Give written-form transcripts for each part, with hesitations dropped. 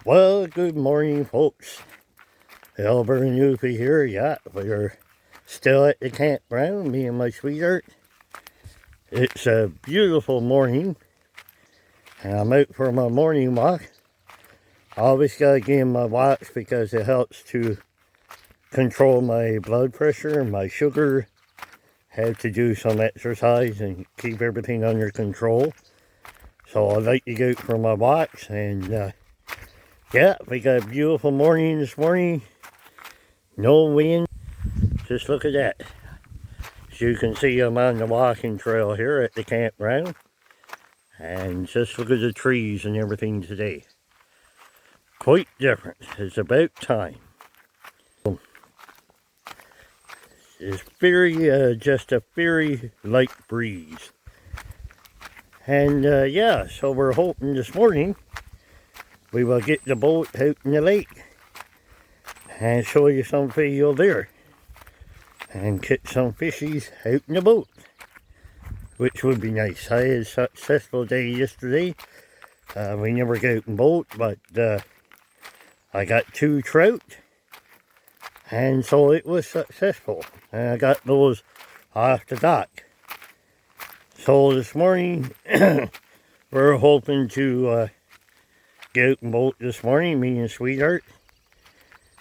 Well, good morning, folks. Albert and Yuffie here. Yeah, we're still at the campground, me and my sweetheart. It's a beautiful morning, and I'm out for my morning walk. I always gotta get in my watch because it helps to control my blood pressure and my sugar. Have to do some exercise and keep everything under control. So I like to go out for my walks, and yeah, we got a beautiful morning this morning. No wind. Just look at that. As you can see, I'm on the walking trail here at the campground. And just look at the trees and everything today. Quite different. It's about time. It's just a very light breeze. And yeah, so we're hoping this morning we will get the boat out in the lake and show you some video there. And catch some fishies out in the boat, which would be nice. I had a successful day yesterday. We never got out in boat, but I got 2 trout, and so it was successful. And I got those off the dock. So this morning, we're hoping to get out in boat this morning, me and sweetheart,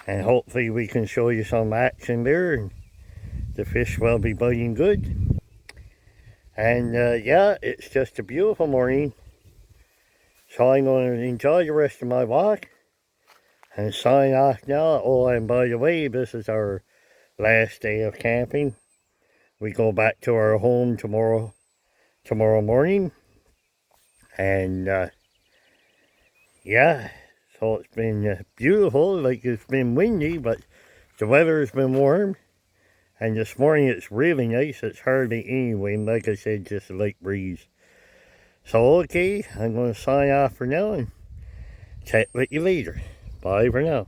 and hopefully we can show you some action there, and the fish will be biting good. And yeah, it's just a beautiful morning. So I'm going to enjoy the rest of my walk and sign off now. Oh, and by the way, this is our last day of camping. We go back to our home tomorrow morning. And yeah, so it's been beautiful. Like, it's been windy, but the weather has been warm. And this morning it's really nice. It's hardly any wind. Like I said, just a light breeze. So okay, I'm going to sign off for now and chat with you later. Bye for now.